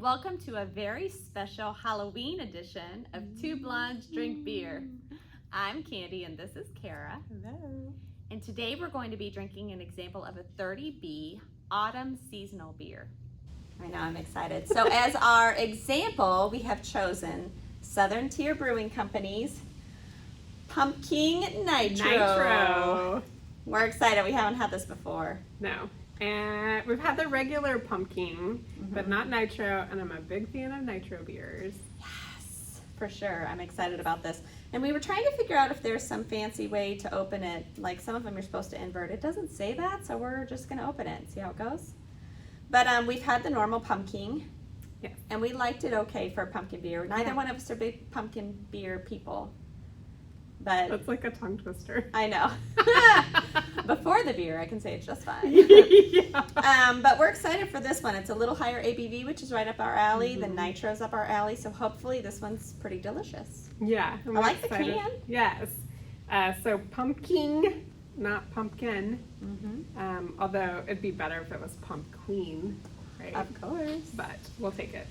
welcome to a very special Halloween edition of Two Blondes Drink Beer. I'm Candy and this is Kara. Hello. And today we're going to be drinking an example of a 30B autumn seasonal beer. I know, I'm excited. So as our example, we have chosen Southern Tier Brewing Company's Pumking Nitro. We're excited. We haven't had this before. No. And we've had the regular pumpkin, but not nitro, and I'm a big fan of nitro beers. Yes, for sure. I'm excited about this. And we were trying to figure out if there's some fancy way to open it. Like some of them you're supposed to invert. It doesn't say that, so we're just going to open it and see how it goes. But we've had the normal pumpkin. Yes. And we liked it okay for a pumpkin beer. Neither one of us are big pumpkin beer people. But that's like a tongue twister. I know. Before the beer, I can say it's just fine. Yeah. But we're excited for this one. It's a little higher ABV, which is right up our alley. The nitro's up our alley, so hopefully this one's pretty delicious. Yeah. I like the can. Yes. So pumpkin, not pumpkin. Although it'd be better if it was pump queen, right? Of course. But we'll take it.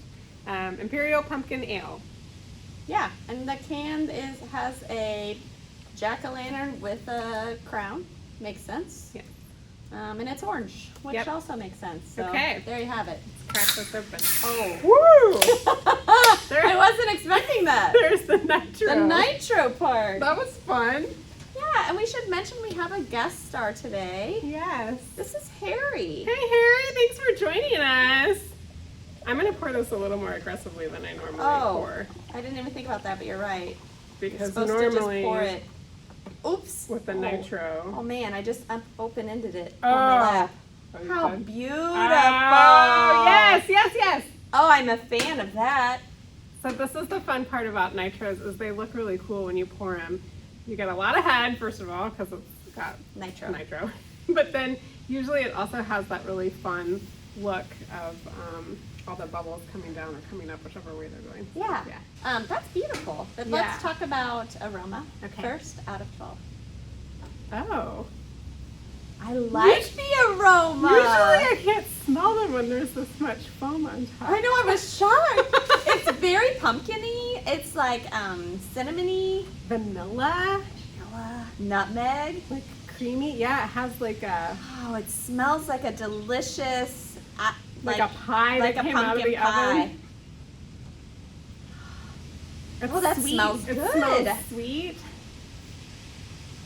Imperial Pumpkin Ale. Yeah, and the can has a jack-o'-lantern with a crown. Makes sense. Yeah. And it's orange, which also makes sense. So okay. There you have it. Let's crack this open. Oh. Woo! I wasn't expecting that. There's the nitro. The nitro part. That was fun. Yeah, and we should mention we have a guest star today. Yes. This is Harry. Hey, Harry. Thanks for joining us. I'm going to pour this a little more aggressively than I normally pour. I didn't even think about that, but you're right. Because you're normally to just pour it. Oops. With the nitro. Oh man, I just open-ended it Oh. on the lap. Oh, How did? beautiful. Oh, yes, yes, yes. Oh, I'm a fan of that. So this is the fun part about nitros is they look really cool when you pour them. You get a lot of head, first of all, because it's got nitro. But then usually it also has that really fun look of all the bubbles coming down or coming up, whichever way they're going. Yeah. That's beautiful. But let's talk about aroma first out of 12. Oh. I like the aroma. Usually I can't smell them when there's this much foam on top. I know, I was shocked. It's very pumpkin-y. It's like cinnamony. Vanilla, Nutmeg. like creamy. Yeah, it has like a... Oh, it smells like a delicious... like a pie like that a came out of the oven. Oh, that sweet. smells good. It smells sweet.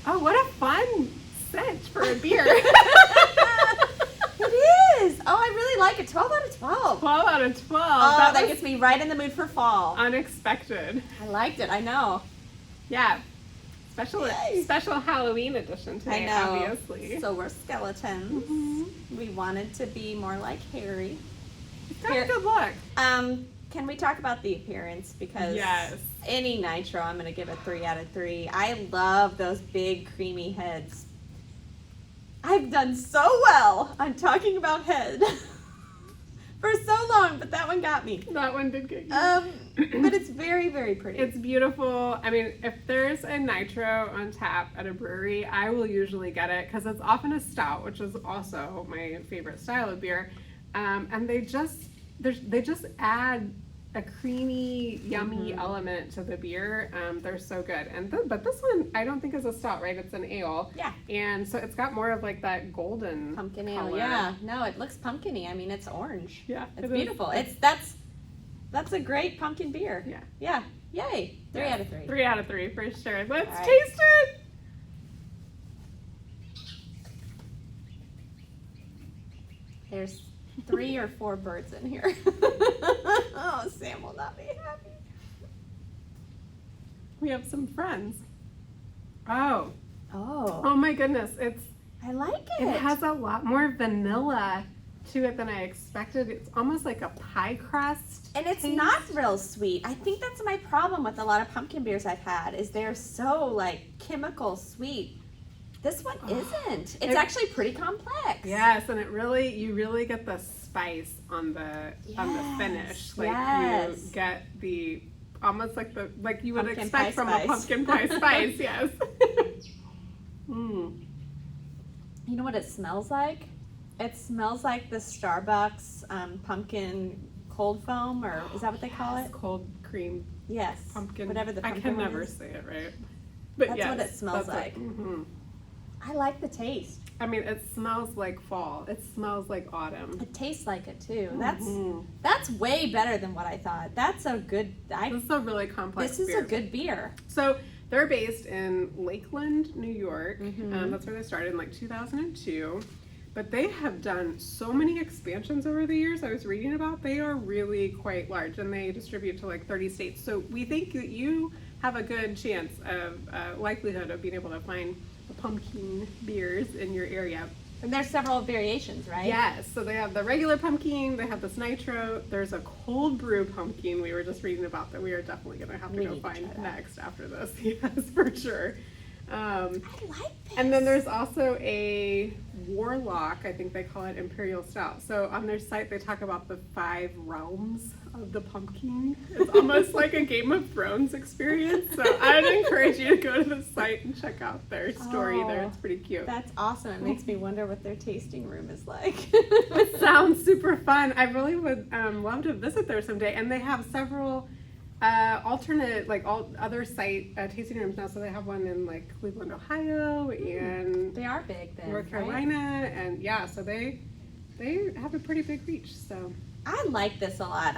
Oh, what a fun scent for a beer. It is. Oh, I really like it. 12 out of 12. 12 out of 12. Oh, that gets me right in the mood for fall. Unexpected. I liked it. I know. Yeah. Special Halloween edition today, I know. obviously. So we're skeletons. We wanted to be more like Harry. It's got a good look. Can we talk about the appearance? Because any nitro, I'm going to give it 3 out of 3. I love those big creamy heads. I've done so well on talking about head for so long, but that one got me. That one did get you. But it's very, very pretty. It's beautiful. I mean, if there's a nitro on tap at a brewery, I will usually get it because it's often a stout, which is also my favorite style of beer. And they just add a creamy, yummy element to the beer. They're so good. But this one, I don't think is a stout, right? It's an ale. Yeah. And so it's got more of like that golden pumpkin color. ale. Yeah. No, it looks pumpkin-y. I mean, it's orange. Yeah. It's beautiful. That's a great pumpkin beer. Yeah. Yeah. Yay. 3 out of 3. 3 out of 3 for sure. Let's taste it. There's 3 or 4 birds in here. Oh, Sam will not be happy. We have some friends. Oh. Oh. Oh my goodness. I like it. It has a lot more vanilla to it than I expected. It's almost like a pie crust. And it's not real sweet. I think that's my problem with a lot of pumpkin beers I've had is they're so like chemical sweet. This one isn't. It's actually pretty complex. Yes, and you really get the spice on the finish. Like you get the almost like you would pumpkin expect from a pumpkin pie spice. Yes. You know what it smells like? It smells like the Starbucks pumpkin cold foam, or is that what they call it? Cold cream. Yes. Pumpkin. Whatever the pumpkin I can one never is. say it right. But That's what it smells like. Mm-hmm. I like the taste. I mean, it smells like fall. It smells like autumn. It tastes like it too. Mm-hmm. That's way better than what I thought. That's a good. This is a really complex This is beer. a good beer. So they're based in Lakeland, New York. Mm-hmm. That's where they started in like 2002. But they have done so many expansions over the years I was reading about. They are really quite large, and they distribute to like 30 states. So we think that you have a good chance of likelihood of being able to find the pumpkin beers in your area. And there's several variations, right? Yes, so they have the regular pumpkin, they have this nitro, there's a cold brew pumpkin we were just reading about that we are definitely going to have to go find next after this. Yes, for sure. I like this. And then there's also a Warlock, I think they call it Imperial Stout. So on their site they talk about the 5 realms of the pumpkin. It's almost like a Game of Thrones experience. So I'd encourage you to go to the site and check out their story there. It's pretty cute. That's awesome. It makes me wonder what their tasting room is like. It sounds super fun. I really would love to visit there someday. And they have several alternate, like all other site tasting rooms now. So they have one in like Cleveland, Ohio, and They are big then, North Carolina, and yeah, so they have a pretty big reach. So I like this a lot.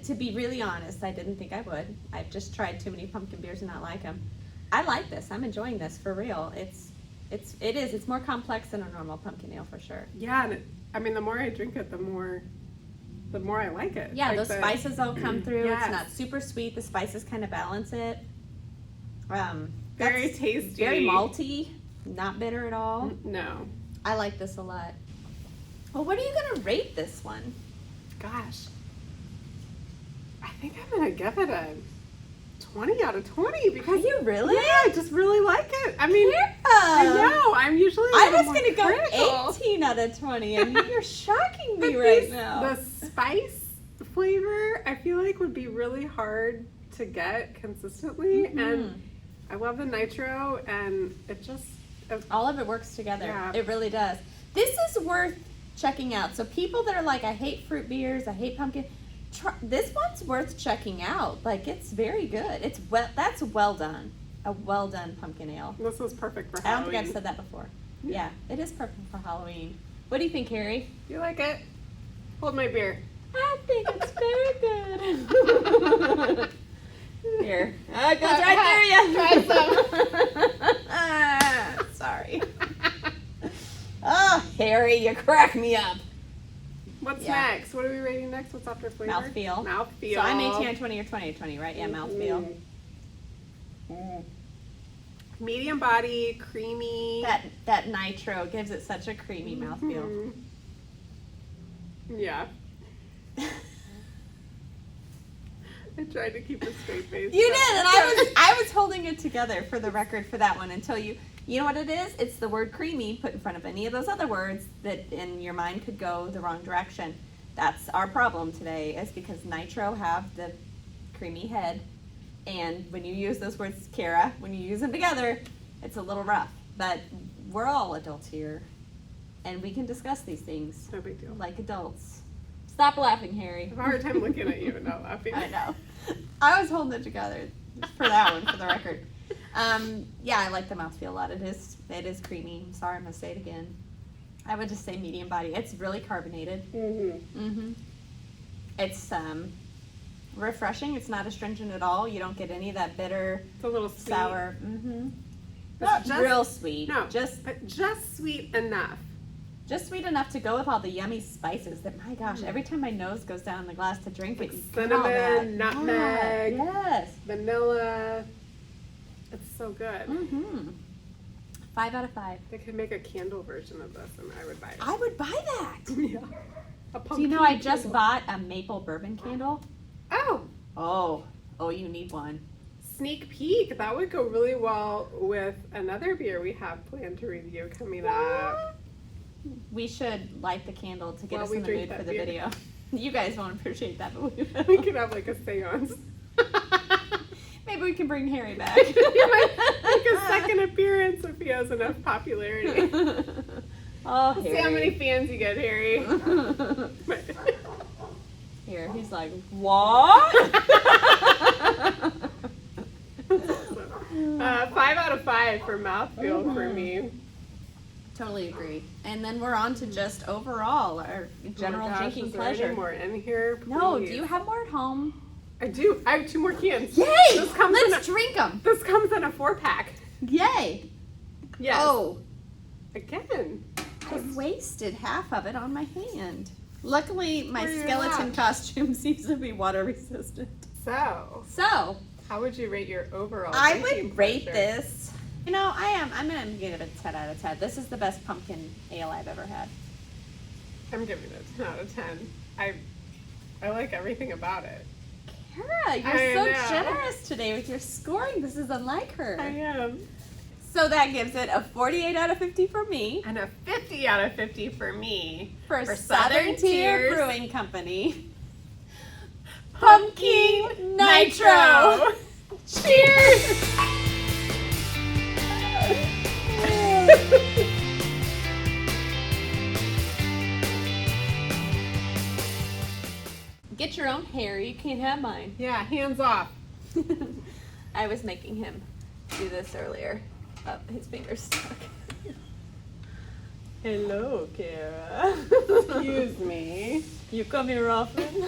To be really honest, I didn't think I would. I've just tried too many pumpkin beers and not like them. I like this. I'm enjoying this for real. It's more complex than a normal pumpkin ale for sure. yeah, and I mean, the more I drink it, the more I like it. Yeah, like those spices all come through. Yes. It's not super sweet. The spices kind of balance it. Very that's tasty. Very malty, not bitter at all. No. I like this a lot. Well, what are you going to rate this one? Gosh. I think I'm going to give it a 20 out of 20 because Are you really? Yeah, I just really like it. I mean, Yeah. I know. I'm usually I was going going to go critical. 18 out of 20, and you're shocking me But right now. The spice flavor, I feel like, would be really hard to get consistently. Mm-hmm. And I love the nitro, and it just... All of it works together. Yeah. It really does. This is worth checking out. So people that are like, I hate fruit beers, I hate pumpkin, this one's worth checking out. Like, it's very good. That's well done. A well done pumpkin ale. This was perfect for I don't Halloween. think I've said that before. Yeah, it is perfect for Halloween. What do you think, Harry? You like it? Hold my beer. I think it's very good. Here. It goes right through you. Sorry. Oh, Harry, you crack me up. What's next? What are we rating next? What's after flavor? Mouthfeel. Mouthfeel. So I'm 18 or 20 or 20 or 20, right? Yeah, mouthfeel. Medium body, creamy. That nitro gives it such a creamy mouthfeel. Yeah. I tried to keep a straight face. You did, and I was holding it together for the record for that one until you know what it is? It's the word creamy put in front of any of those other words that in your mind could go the wrong direction. That's our problem today, is because nitro have the creamy head, and when you use those words, Kara, when you use them together, it's a little rough. But we're all adults here, and we can discuss these things No big deal. like adults. Stop laughing, Harry. I have a hard time looking at you and not laughing. I know. I was holding it together for that one, for the record. Yeah, I like the mouthfeel a lot. It is creamy. I'm sorry, I'm gonna say it again. I would just say medium body. It's really carbonated. It's refreshing. It's not astringent at all. You don't get any of that bitter, It's a little sweet. sour. It's Not real sweet. No, just but just sweet enough. sweet enough to go with all the yummy spices that, my gosh, every time my nose goes down in the glass to drink it, you get all that. Cinnamon, nutmeg, Yes. vanilla. It's so good. 5 out of 5. They could make a candle version of this, and I would buy it. I would buy that. Yeah. Do you know I just bought a maple bourbon candle? Oh, Oh, you need one. sneak peek. That would go really well with another beer we have planned to review coming up. We should light the candle to get While us we in the drink mood that for the beer. video. You guys won't appreciate that, but we We will. could have like a seance. Maybe we can bring Harry back. Like a second appearance if he has enough popularity. Oh, See how many Harry. fans you get, Harry. Here, he's like, what? 5 out of 5 for mouthfeel for me. Totally agree. And then we're on to just overall our general drinking pleasure. Any more in here? Please. No, do you have more at home? I do. I have 2 more cans. Yay! Let's drink them. This comes in a 4-pack. Yay! Yes. Oh, Again. I wasted half of it on my hand. Luckily, my Where you skeleton at? costume seems to be water resistant. So, So, how would you rate your overall I drinking would rate pleasure? this. You know, I'm gonna give it a 10 out of 10. This is the best pumpkin ale I've ever had. I'm giving it a 10 out of 10. I like everything about it. Kara, you're I so know. generous today with your scoring. This is unlike her. I am. So that gives it a 48 out of 50 for me. And a 50 out of 50 for me. For For Southern Southern Tier Tier's Brewing Company. Pumking Nitro. Cheers! Get your own hair. You can't have mine. Yeah, hands off. I was making him do this earlier. Oh, his finger's stuck. Hello, Kara. Excuse me. You come here often?